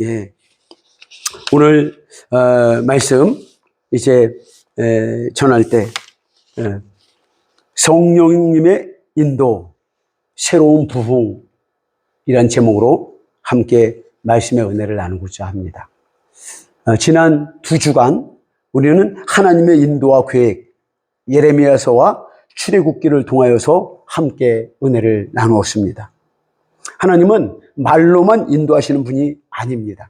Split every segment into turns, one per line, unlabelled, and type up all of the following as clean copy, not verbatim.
예. 오늘 말씀 이제 전할 때 성령님의 인도, 새로운 부흥이란 제목으로 함께 말씀의 은혜를 나누고자 합니다. 지난 2주간 우리는 하나님의 인도와 계획, 예레미야서와 출애굽기를 통하여서 함께 은혜를 나누었습니다. 하나님은 말로만 인도하시는 분이 아닙니다.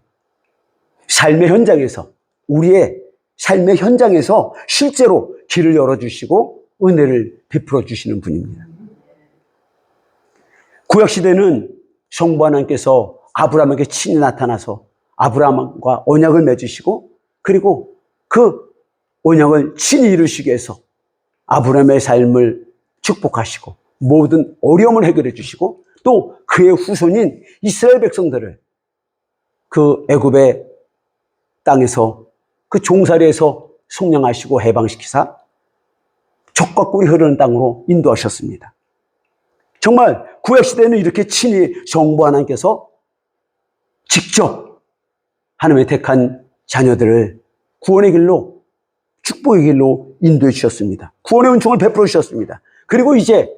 삶의 현장에서, 우리의 삶의 현장에서 실제로 길을 열어주시고 은혜를 베풀어 주시는 분입니다. 구약시대는 성부 하나님께서 아브라함에게 친히 나타나서 아브라함과 언약을 맺으시고, 그리고 그 언약을 친히 이루시기 위해서 아브라함의 삶을 축복하시고 모든 어려움을 해결해 주시고, 또 그의 후손인 이스라엘 백성들을 그 애굽의 땅에서, 그 종살이에서 속량하시고 해방시키사 젖과 꿀이 흐르는 땅으로 인도하셨습니다. 정말 구약시대는 이렇게 친히 성부 하나님께서 직접 하나님의 택한 자녀들을 구원의 길로, 축복의 길로 인도해 주셨습니다. 구원의 은총을 베풀어 주셨습니다. 그리고 이제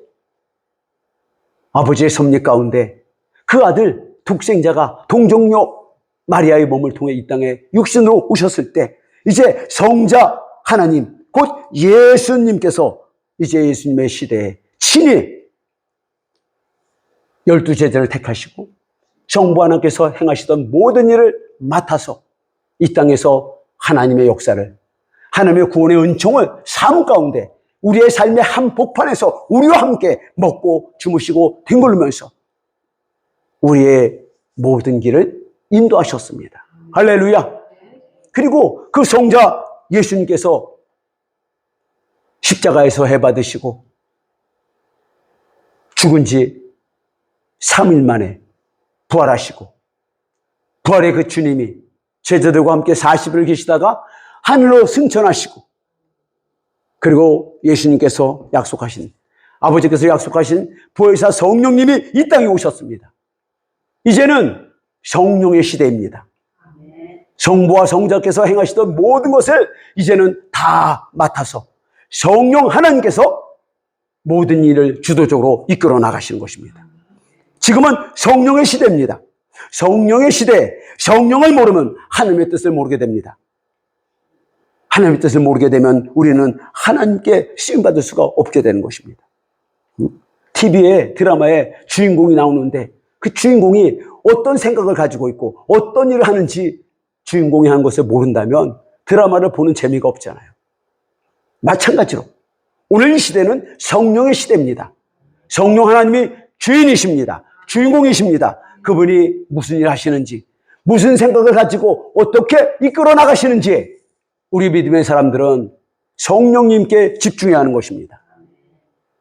아버지의 섭리 가운데 그 아들 독생자가 동정녀 마리아의 몸을 통해 이 땅에 육신으로 오셨을 때, 이제 성자 하나님, 곧 예수님께서 이제 예수님의 시대에 친히 12제자를 택하시고 성부 하나님께서 행하시던 모든 일을 맡아서 이 땅에서 하나님의 역사를, 하나님의 구원의 은총을 삶 가운데 우리의 삶의 한복판에서 우리와 함께 먹고 주무시고 뒹굴면서 우리의 모든 길을 인도하셨습니다. 할렐루야. 그리고 그 성자 예수님께서 십자가에서 해받으시고 죽은 지 3일 만에 부활하시고, 부활의 그 주님이 제자들과 함께 40일 계시다가 하늘로 승천하시고, 그리고 예수님께서 약속하신, 아버지께서 약속하신 보혜사 성령님이 이 땅에 오셨습니다. 이제는 성령의 시대입니다. 성부와 성자께서 행하시던 모든 것을 이제는 다 맡아서 성령 하나님께서 모든 일을 주도적으로 이끌어 나가시는 것입니다. 지금은 성령의 시대입니다. 성령의 시대에 성령을 모르면 하나님의 뜻을 모르게 됩니다. 하나님의 뜻을 모르게 되면 우리는 하나님께 쓰임받을 수가 없게 되는 것입니다. TV에, 드라마에 주인공이 나오는데 그 주인공이 어떤 생각을 가지고 있고 어떤 일을 하는지 주인공이 하는 것을 모른다면 드라마를 보는 재미가 없잖아요. 마찬가지로 오늘 이 시대는 성령의 시대입니다. 성령 하나님이 주인이십니다. 주인공이십니다. 그분이 무슨 일을 하시는지, 무슨 생각을 가지고 어떻게 이끌어 나가시는지 우리 믿음의 사람들은 성령님께 집중해야 하는 것입니다.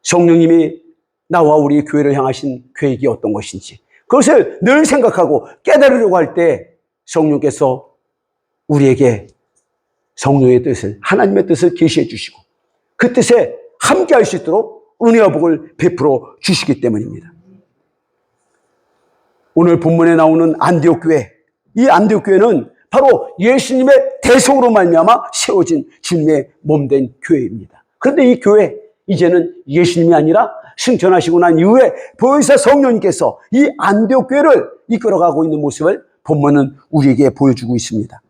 성령님이 나와 우리 교회를 향하신 계획이 어떤 것인지 그것을 늘 생각하고 깨달으려고 할 때 성령께서 우리에게 성령의 뜻을, 하나님의 뜻을 계시해 주시고 그 뜻에 함께 할 수 있도록 은혜와 복을 베풀어 주시기 때문입니다. 오늘 본문에 나오는 안디옥 교회, 이 안디옥 교회는 바로 예수님의 대속으로 말미암아 세워진 주님의 몸된 교회입니다. 그런데 이 교회, 이제는 예수님이 아니라 승천하시고 난 이후에 보혜사 성령님께서 이 안디옥 교회를 이끌어가고 있는 모습을 본문은 우리에게 보여주고 있습니다.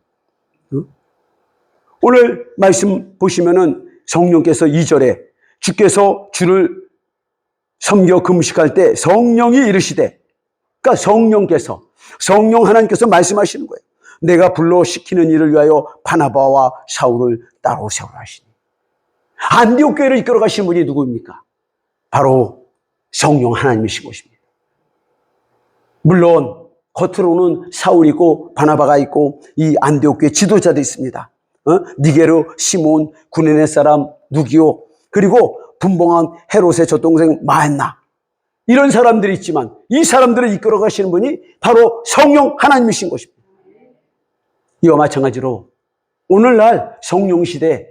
오늘 말씀 보시면은 성령께서 2절에 주께서 주를 섬겨 금식할 때 성령이 이르시되, 그러니까 성령 하나님께서 말씀하시는 거예요. 내가 불러 시키는 일을 위하여 바나바와 사울을 따로 세우라 하시니. 안디옥 교회를 이끌어 가신 분이 누구입니까? 바로 성령 하나님이신 것입니다. 물론 겉으로는 사울이 있고 바나바가 있고 이 안디옥 교회 지도자도 있습니다. 니게르, 시몬, 구레네 사람 누기오, 그리고 분봉한 헤롯의 젖동생 마엔나, 이런 사람들이 있지만 이 사람들을 이끌어 가시는 분이 바로 성령 하나님이신 것입니다. 이와 마찬가지로 오늘날 성령 시대에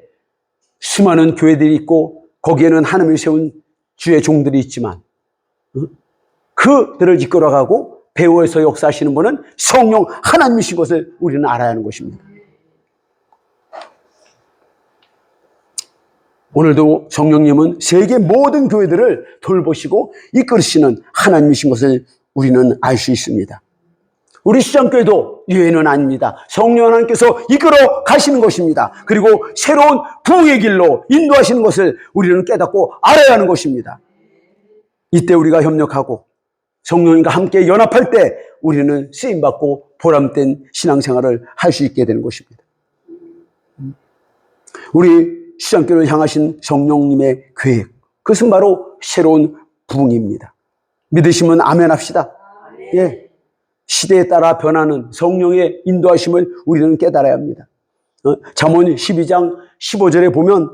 수많은 교회들이 있고 거기에는 하나님이 세운 주의 종들이 있지만 그들을 이끌어가고 배후에서 역사하시는 분은 성령 하나님이신 것을 우리는 알아야 하는 것입니다. 오늘도 성령님은 세계 모든 교회들을 돌보시고 이끌으시는 하나님이신 것을 우리는 알 수 있습니다. 우리 시장교회도 유예는 아닙니다. 성령 하나님께서 이끌어 가시는 것입니다. 그리고 새로운 부흥의 길로 인도하시는 것을 우리는 깨닫고 알아야 하는 것입니다. 이때 우리가 협력하고 성령님과 함께 연합할 때 우리는 쓰임받고 보람된 신앙생활을 할 수 있게 되는 것입니다. 우리 시장교회를 향하신 성령님의 계획, 그것은 바로 새로운 부흥입니다. 믿으시면 아멘 합시다. 예. 시대에 따라 변하는 성령의 인도하심을 우리는 깨달아야 합니다. 잠언 12장 15절에 보면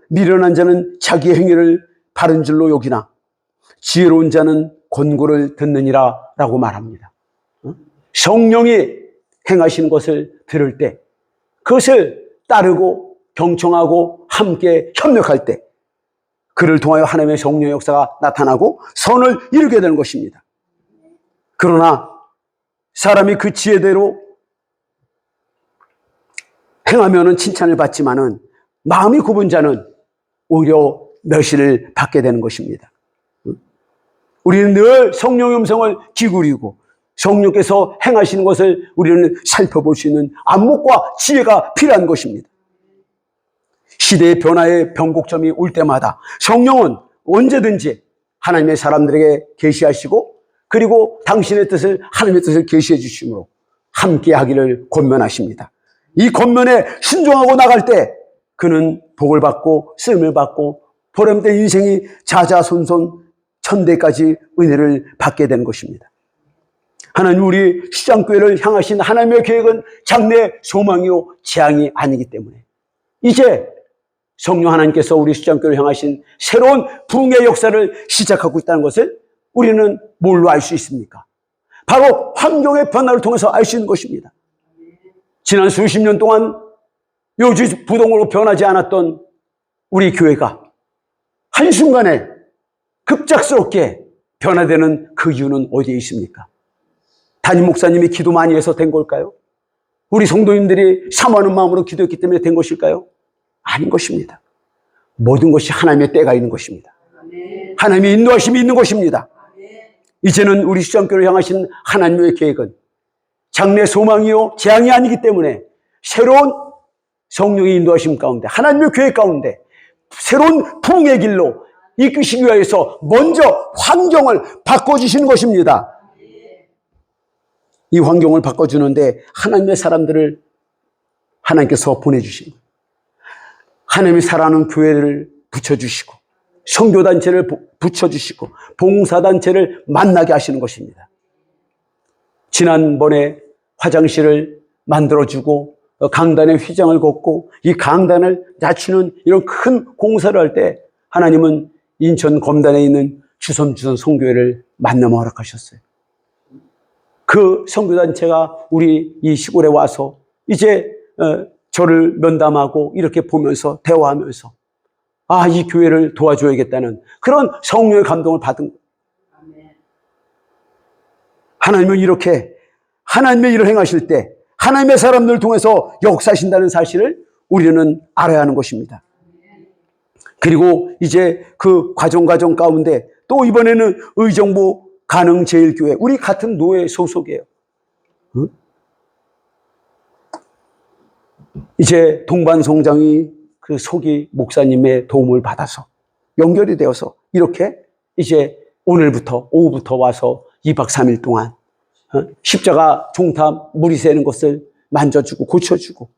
미련한 자는 자기의 행위를 바른 줄로 여기나 지혜로운 자는 권고를 듣느니라 라고 말합니다. 성령이 행하시는 것을 들을 때 그것을 따르고 경청하고 함께 협력할 때 그를 통하여 하나님의 성령의 역사가 나타나고 선을 이루게 되는 것입니다. 그러나 사람이 그 지혜대로 행하면은 칭찬을 받지만은 마음이 굽은 자는 오히려 멸시를 받게 되는 것입니다. 우리는 늘 성령의 음성을 기울이고 성령께서 행하시는 것을 우리는 살펴볼 수 있는 안목과 지혜가 필요한 것입니다. 시대의 변화의 변곡점이 올 때마다 성령은 언제든지 하나님의 사람들에게 계시하시고 그리고 당신의 뜻을 하나님의 뜻을 계시해 주심으로 함께 하기를 권면하십니다. 이 권면에 순종하고 나갈 때 그는 복을 받고 쓰임을 받고 보람된 인생이 자자손손 천대까지 은혜를 받게 되는 것입니다. 하나님 우리 시장교회를 향하신 하나님의 계획은 장래 소망이요 재앙이 아니기 때문에 이제 성령 하나님께서 우리 시장교회를 향하신 새로운 부흥의 역사를 시작하고 있다는 것을 우리는 뭘로 알 수 있습니까? 바로 환경의 변화를 통해서 알 수 있는 것입니다. 지난 수십 년 동안 요지 부동으로 변하지 않았던 우리 교회가 한순간에 급작스럽게 변화되는 그 이유는 어디에 있습니까? 담임 목사님이 기도 많이 해서 된 걸까요? 우리 성도님들이 사모하는 마음으로 기도했기 때문에 된 것일까요? 아닌 것입니다. 모든 것이 하나님의 때가 있는 것입니다. 하나님의 인도하심이 있는 것입니다. 이제는 우리 시장교회를 향하신 하나님의 계획은 장래 소망이요 재앙이 아니기 때문에 새로운 성령의 인도하심 가운데 하나님의 계획 가운데 새로운 부흥의 길로 이끄시기 위해서 먼저 환경을 바꿔주시는 것입니다. 이 환경을 바꿔주는데 하나님의 사람들을 하나님께서 보내주신 거예요. 하나님이 살아가는 교회를 붙여주시고 선교단체를 붙여주시고 봉사단체를 만나게 하시는 것입니다. 지난번에 화장실을 만들어주고 강단에 휘장을 걷고 이 강단을 낮추는 이런 큰 공사를 할 때 하나님은 인천 검단에 있는 주섬주섬 선교회를 만나며 허락하셨어요. 그 선교단체가 우리 이 시골에 와서 이제 저를 면담하고 이렇게 보면서 대화하면서 아, 이 교회를 도와줘야겠다는 그런 성령의 감동을 받은 거예요. 하나님은 이렇게 하나님의 일을 행하실 때 하나님의 사람들을 통해서 역사하신다는 사실을 우리는 알아야 하는 것입니다. 그리고 이제 그 과정 가운데 또 이번에는 의정부 가능제일교회 우리 같은 노예 소속이에요. 응? 이제 동반성장이 그 소기 목사님의 도움을 받아서 연결이 되어서 이렇게 이제 오늘부터 오후부터 와서 2박 3일 동안 십자가 종탑 물이 새는 것을 만져주고 고쳐주고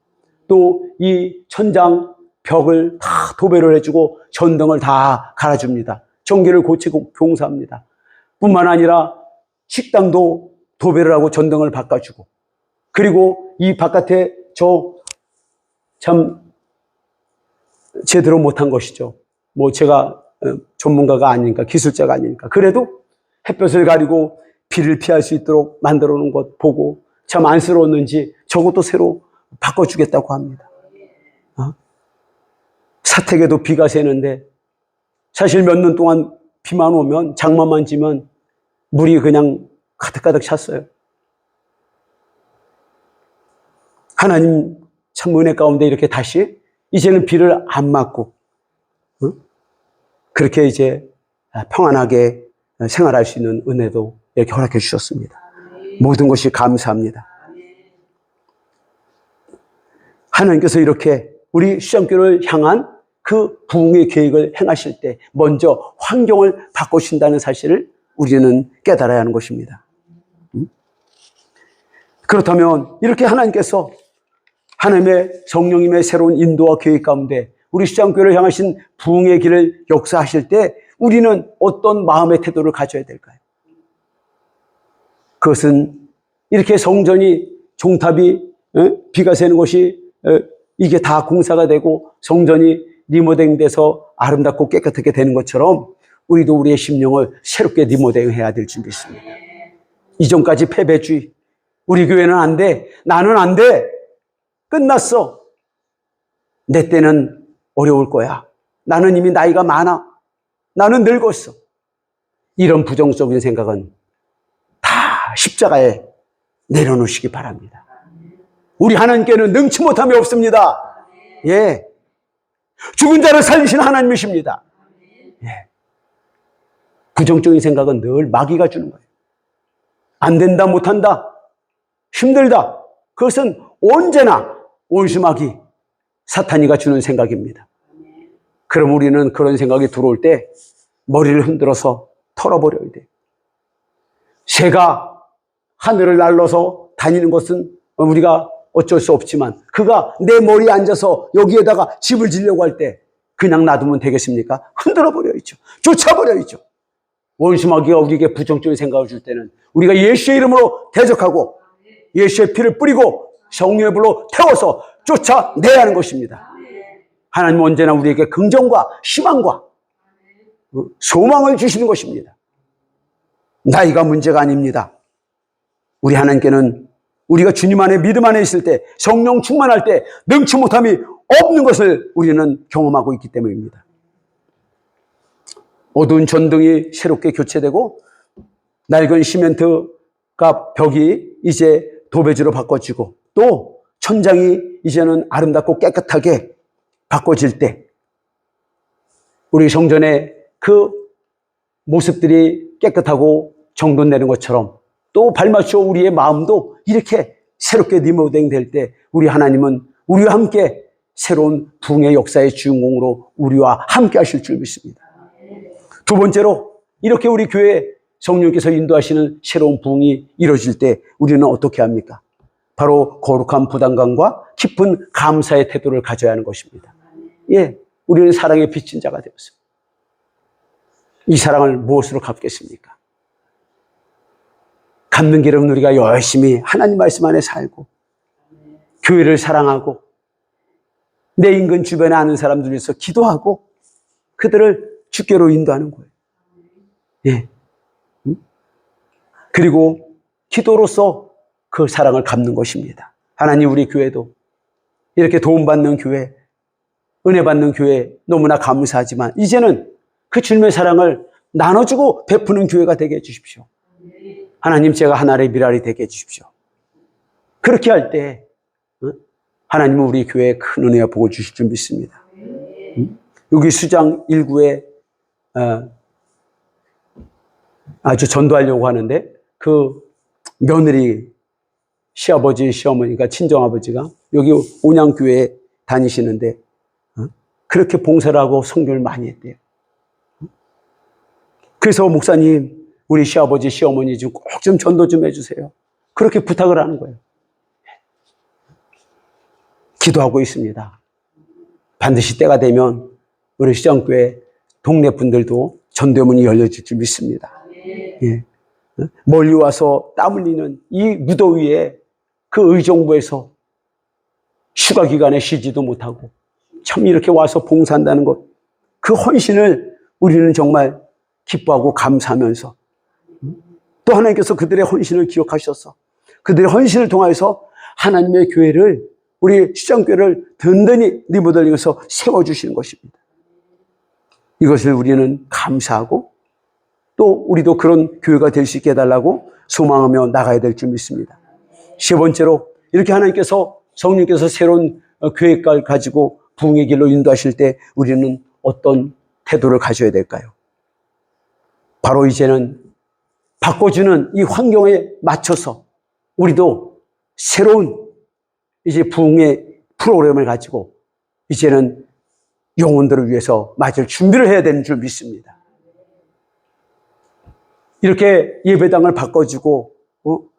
또 이 천장 벽을 다 도배를 해주고 전등을 다 갈아줍니다. 전기를 고치고 봉사합니다. 뿐만 아니라 식당도 도배를 하고 전등을 바꿔주고 그리고 이 바깥에 저 참 제대로 못한 것이죠. 뭐 제가 전문가가 아니니까 기술자가 아니니까 그래도 햇볕을 가리고 비를 피할 수 있도록 만들어 놓은 것 보고 참 안쓰러웠는지 저것도 새로 바꿔주겠다고 합니다. 사택에도 비가 새는데 사실 몇 년 동안 비만 오면 장마만 지면 물이 그냥 가득가득 찼어요. 하나님 참 은혜 가운데 이렇게 다시 이제는 비를 안 맞고 그렇게 이제 평안하게 생활할 수 있는 은혜도 이렇게 허락해 주셨습니다. 모든 것이 감사합니다. 하나님께서 이렇게 우리 시장교를 향한 그 부흥의 계획을 행하실 때 먼저 환경을 바꾸신다는 사실을 우리는 깨달아야 하는 것입니다. 그렇다면 이렇게 하나님께서 하나님의 성령님의 새로운 인도와 계획 가운데 우리 시장교회를 향하신 부흥의 길을 역사하실 때 우리는 어떤 마음의 태도를 가져야 될까요? 그것은 이렇게 성전이 종탑이 비가 새는 것이 이게 다 공사가 되고 성전이 리모델링돼서 아름답고 깨끗하게 되는 것처럼 우리도 우리의 심령을 새롭게 리모델링해야 될 줄이 있습니다. 이전까지 패배주의, 우리 교회는 안 돼, 나는 안 돼, 끝났어. 내 때는 어려울 거야. 나는 이미 나이가 많아. 나는 늙었어. 이런 부정적인 생각은 다 십자가에 내려놓으시기 바랍니다. 우리 하나님께는 능치 못함이 없습니다. 예. 죽은 자를 살리신 하나님이십니다. 예. 부정적인 생각은 늘 마귀가 주는 거예요. 안 된다, 못한다, 힘들다. 그것은 언제나 원수마귀, 사탄이가 주는 생각입니다. 그럼 우리는 그런 생각이 들어올 때 머리를 흔들어서 털어버려야 돼요. 새가 하늘을 날러서 다니는 것은 우리가 어쩔 수 없지만 그가 내 머리에 앉아서 여기에다가 집을 지려고 할 때 그냥 놔두면 되겠습니까? 흔들어버려야죠. 쫓아버려야죠. 원수마귀가 우리에게 부정적인 생각을 줄 때는 우리가 예수의 이름으로 대적하고 예수의 피를 뿌리고 성령의 불로 태워서 쫓아내야 하는 것입니다. 하나님은 언제나 우리에게 긍정과 희망과 소망을 주시는 것입니다. 나이가 문제가 아닙니다. 우리 하나님께는 우리가 주님 안에 믿음 안에 있을 때 성령 충만할 때 능치 못함이 없는 것을 우리는 경험하고 있기 때문입니다. 어두운 전등이 새롭게 교체되고 낡은 시멘트가 벽이 이제 도배지로 바꿔지고 또 천장이 이제는 아름답고 깨끗하게 바꿔질 때 우리 성전의 그 모습들이 깨끗하고 정돈되는 것처럼 또 발맞춰 우리의 마음도 이렇게 새롭게 리모델링 될 때 우리 하나님은 우리와 함께 새로운 부흥의 역사의 주인공으로 우리와 함께 하실 줄 믿습니다. 두 번째로 이렇게 우리 교회에 성령께서 인도하시는 새로운 부흥이 이루어질 때 우리는 어떻게 합니까? 바로 거룩한 부담감과 깊은 감사의 태도를 가져야 하는 것입니다. 예, 우리는 사랑에 비친 자가 되었습니다. 이 사랑을 무엇으로 갚겠습니까? 갚는 길은 우리가 열심히 하나님 말씀 안에 살고 교회를 사랑하고 내 인근 주변에 아는 사람들 위해서 기도하고 그들을 주께로 인도하는 거예요. 예. 그리고 기도로서 그 사랑을 갚는 것입니다. 하나님 우리 교회도 이렇게 도움받는 교회, 은혜 받는 교회 너무나 감사하지만 이제는 그 주님의 사랑을 나눠주고 베푸는 교회가 되게 해주십시오. 하나님 제가 하나의 미랄이 되게 해주십시오. 그렇게 할 때 하나님은 우리 교회에 큰 은혜와 복을 주실 줄 믿습니다. 여기 수장 1구에 아주 전도하려고 하는데 그 며느리 시아버지 시어머니가 친정아버지가 여기 온양교회에 다니시는데 그렇게 봉사를 하고 선교를 많이 했대요. 그래서 목사님 우리 시아버지 시어머니 좀 꼭 좀 전도 좀 해주세요. 그렇게 부탁을 하는 거예요. 기도하고 있습니다. 반드시 때가 되면 우리 시장교회 동네 분들도 전도문이 열려질 줄 믿습니다. 예. 멀리 와서 땀 흘리는 이 무더위에 그 의정부에서 휴가 기간에 쉬지도 못하고 참 이렇게 와서 봉사한다는 것, 그 헌신을 우리는 정말 기뻐하고 감사하면서 또 하나님께서 그들의 헌신을 기억하셔서 그들의 헌신을 통해서 하나님의 교회를 우리 시장교회를 든든히 리모델링해서 세워주시는 것입니다. 이것을 우리는 감사하고 또 우리도 그런 교회가 될 수 있게 해달라고 소망하며 나가야 될 줄 믿습니다. 세 번째로 이렇게 하나님께서 성령께서 새로운 계획을 가지고 부흥의 길로 인도하실 때 우리는 어떤 태도를 가져야 될까요? 바로 이제는 바꿔주는 이 환경에 맞춰서 우리도 새로운 이제 부흥의 프로그램을 가지고 이제는 영혼들을 위해서 맞을 준비를 해야 되는 줄 믿습니다. 이렇게 예배당을 바꿔주고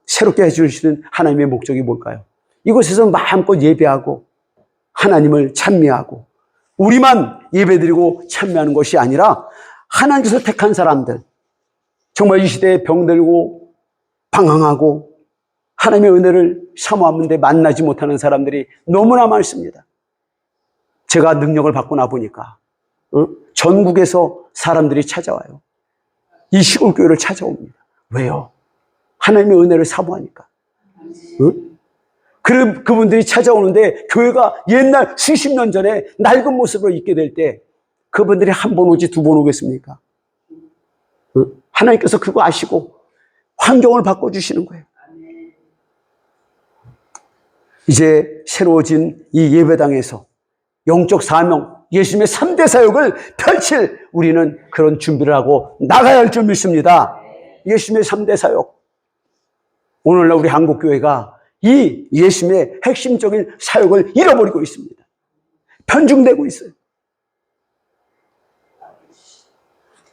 새롭게 해주시는 하나님의 목적이 뭘까요? 이곳에서 마음껏 예배하고 하나님을 찬미하고 우리만 예배드리고 찬미하는 것이 아니라 하나님께서 택한 사람들, 정말 이 시대에 병들고 방황하고 하나님의 은혜를 사모하는데 만나지 못하는 사람들이 너무나 많습니다. 제가 능력을 받고 나보니까 전국에서 사람들이 찾아와요. 이 시골 교회를 찾아옵니다. 왜요? 하나님의 은혜를 사모하니까. 그분들이 찾아오는데 교회가 옛날 수십 년 전에 낡은 모습으로 있게 될 때 그분들이 한 번 오지 두 번 오겠습니까? 하나님께서 그거 아시고 환경을 바꿔주시는 거예요. 이제 새로워진 이 예배당에서 영적 사명, 예수님의 3대 사역을 펼칠 우리는 그런 준비를 하고 나가야 할 줄 믿습니다. 예수님의 3대 사역. 오늘날 우리 한국교회가 이 예수님의 핵심적인 사역을 잃어버리고 있습니다. 편중되고 있어요.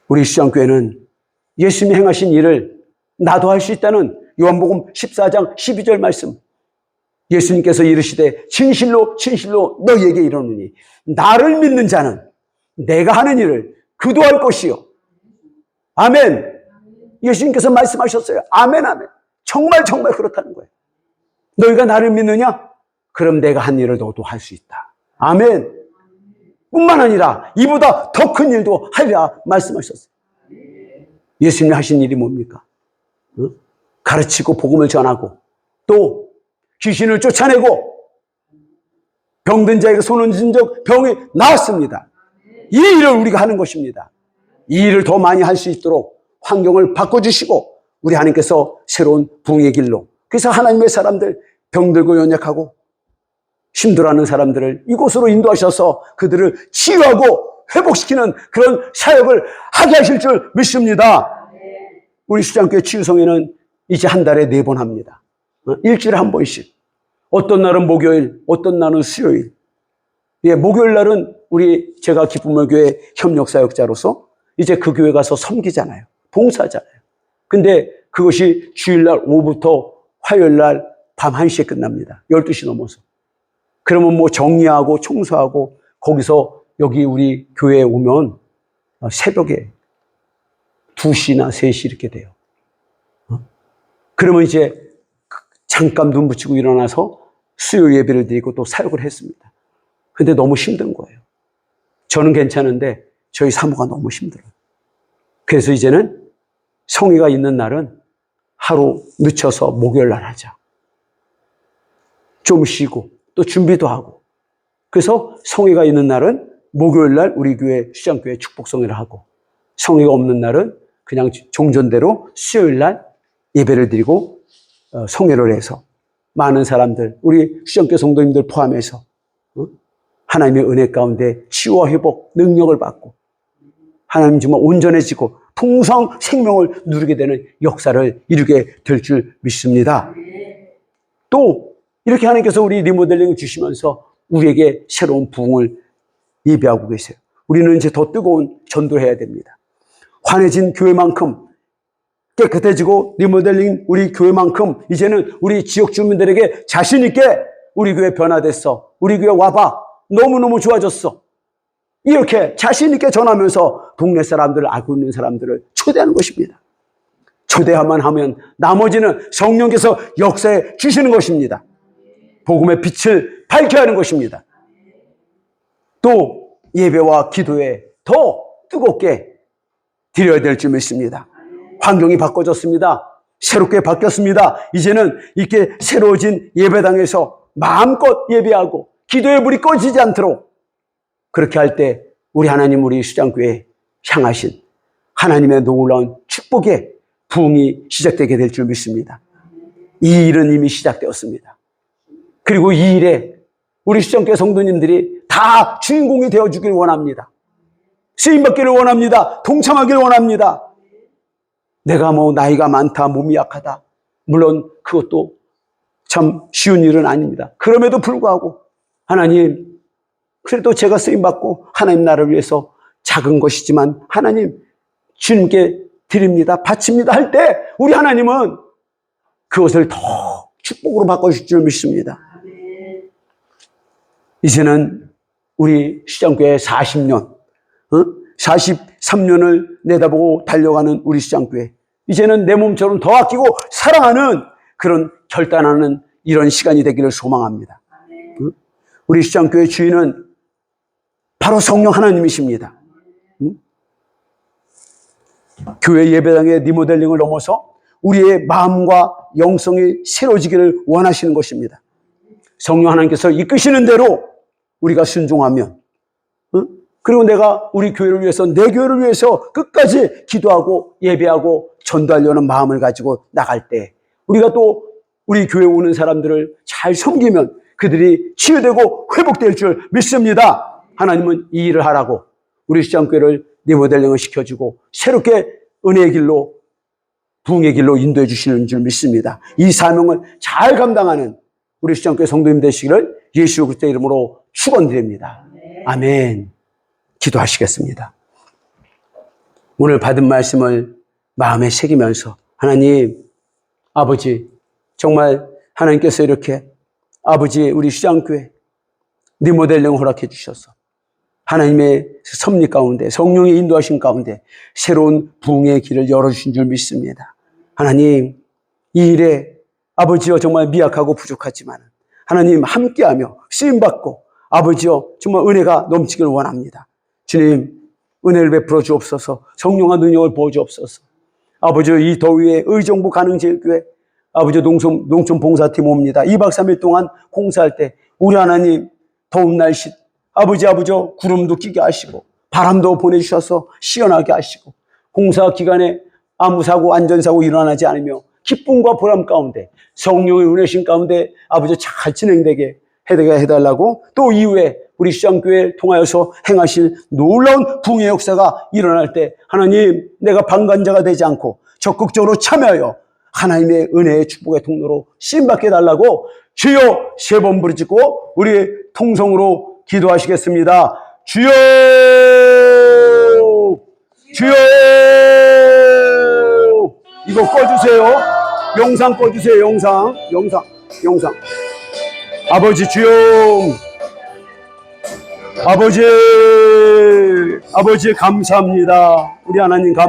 우리 수장교회는 예수님이 행하신 일을 나도 할 수 있다는 요한복음 14장 12절 말씀. 예수님께서 이르시되 진실로 진실로 너희에게 이르노니 나를 믿는 자는 내가 하는 일을 그도 할 것이요. 아멘. 예수님께서 말씀하셨어요. 아멘 아멘. 정말 정말 그렇다는 거예요. 너희가 나를 믿느냐? 그럼 내가 한 일을 너도 할 수 있다. 아멘. 뿐만 아니라 이보다 더 큰 일도 하리라 말씀하셨어요. 예수님이 하신 일이 뭡니까? 가르치고 복음을 전하고 또 귀신을 쫓아내고 병든 자에게 손 얹은 적 병이 나았습니다. 이 일을 우리가 하는 것입니다. 이 일을 더 많이 할 수 있도록 환경을 바꿔주시고 우리 하나님께서 새로운 부흥의 길로, 그래서 하나님의 사람들, 병들고 연약하고 힘들어하는 사람들을 이곳으로 인도하셔서 그들을 치유하고 회복시키는 그런 사역을 하게 하실 줄 믿습니다. 우리 수장교회 치유성회는 이제 한 달에 4번 합니다. 일주일에 한 번씩. 어떤 날은 목요일, 어떤 날은 수요일. 예, 목요일 날은 제가 기쁨의 교회 협력사역자로서 이제 그 교회 가서 섬기잖아요. 봉사하잖아요. 근데 그것이 주일날 오후부터 화요일날 밤 1시에 끝납니다. 12시 넘어서. 그러면 뭐 정리하고 청소하고 거기서 여기 우리 교회에 오면 새벽에 2시나 3시 이렇게 돼요. 그러면 이제 잠깐 눈 붙이고 일어나서 수요 예배를 드리고 또 사역을 했습니다. 근데 너무 힘든 거예요. 저는 괜찮은데 저희 사모가 너무 힘들어요. 그래서 이제는 성의가 있는 날은 하루 늦춰서 목요일 날 하자. 좀 쉬고 또 준비도 하고. 그래서 성의가 있는 날은 목요일 날 우리 교회 수장교회 축복성회를 하고, 성의가 없는 날은 그냥 종전대로 수요일 날 예배를 드리고 성회를 해서 많은 사람들, 우리 수장교회 성도님들 포함해서 하나님의 은혜 가운데 치유와 회복 능력을 받고 하나님 정말 온전해지고 풍성 생명을 누리게 되는 역사를 이루게 될 줄 믿습니다. 또 이렇게 하나님께서 우리 리모델링을 주시면서 우리에게 새로운 부흥을 예배하고 계세요. 우리는 이제 더 뜨거운 전도를 해야 됩니다. 환해진 교회만큼 깨끗해지고 리모델링 우리 교회만큼 이제는 우리 지역 주민들에게 자신 있게 우리 교회 변화됐어. 우리 교회 와봐. 너무너무 좋아졌어. 이렇게 자신 있게 전하면서 동네 사람들을, 알고 있는 사람들을 초대하는 것입니다. 초대하면 하면 나머지는 성령께서 역사해 주시는 것입니다. 복음의 빛을 밝혀야 하는 것입니다. 또 예배와 기도에 더 뜨겁게 드려야 될 줄 믿습니다. 환경이 바꿔졌습니다. 새롭게 바뀌었습니다. 이제는 이렇게 새로워진 예배당에서 마음껏 예배하고 기도의 불이 꺼지지 않도록 그렇게 할 때 우리 하나님, 우리 수장교회에 향하신 하나님의 놀라운 축복의 부흥이 시작되게 될 줄 믿습니다. 이 일은 이미 시작되었습니다. 그리고 이 일에 우리 시청교회 성도님들이 다 주인공이 되어주길 원합니다. 쓰임받기를 원합니다. 동참하기를 원합니다. 내가 뭐 나이가 많다, 몸이 약하다. 물론 그것도 참 쉬운 일은 아닙니다. 그럼에도 불구하고 하나님, 그래도 제가 쓰임받고 하나님 나라를 위해서 작은 것이지만 하나님 주님께 드립니다, 바칩니다 할 때 우리 하나님은 그것을 더 축복으로 바꿔주실 줄 믿습니다. 이제는 우리 시장교회 40년, 43년을 내다보고 달려가는 우리 시장교회, 이제는 내 몸처럼 더 아끼고 사랑하는 그런 결단하는 이런 시간이 되기를 소망합니다. 우리 시장교회 주인은 바로 성령 하나님이십니다. 교회 예배당의 리모델링을 넘어서 우리의 마음과 영성이 새로워지기를 원하시는 것입니다. 성령 하나님께서 이끄시는 대로 우리가 순종하면, 그리고 내가 우리 교회를 위해서, 내 교회를 위해서 끝까지 기도하고 예배하고 전도하려는 마음을 가지고 나갈 때 우리가 또 우리 교회에 오는 사람들을 잘 섬기면 그들이 치유되고 회복될 줄 믿습니다. 하나님은 이 일을 하라고 우리 시장교회를 리모델링을 시켜주고 새롭게 은혜의 길로, 부흥의 길로 인도해 주시는 줄 믿습니다. 이 사명을 잘 감당하는 우리 시장교회 성도님 되시기를 예수 그리스도의 이름으로 축원드립니다. 아멘. 기도하시겠습니다. 오늘 받은 말씀을 마음에 새기면서 하나님, 아버지, 정말 하나님께서 이렇게 아버지 우리 시장교회 리모델링 허락해 주셔서 하나님의 섭리 가운데, 성령의 인도하신 가운데 새로운 부흥의 길을 열어주신 줄 믿습니다. 하나님, 이 일에 아버지여 정말 미약하고 부족하지만 하나님 함께하며 쓰임받고 아버지여 정말 은혜가 넘치기를 원합니다. 주님, 은혜를 베풀어 주옵소서. 성령과 능력을 부어 주옵소서. 아버지여 이 더위에 의정부 가능제일교회 아버지 농촌 봉사팀 옵니다. 2박 3일 동안 공사할 때 우리 하나님 더운 날씨 아버지여 구름도 끼게 하시고 바람도 보내주셔서 시원하게 하시고 공사 기간에 아무 사고 안전사고 일어나지 않으며 기쁨과 보람 가운데 성령의 은혜신 가운데 아버지 잘 진행되게 해달라고, 또 이후에 우리 시장교회 통하여서 행하실 놀라운 부흥의 역사가 일어날 때 하나님, 내가 방관자가 되지 않고 적극적으로 참여하여 하나님의 은혜의 축복의 통로로 쓰임받게 해달라고 주여 세 번 부르짖고 우리 통성으로 기도하시겠습니다. 주여, 주여. 이거 꺼주세요. 영상 꺼주세요. 영상. 아버지 주여, 아버지 감사합니다. 우리 하나님 감사합니다.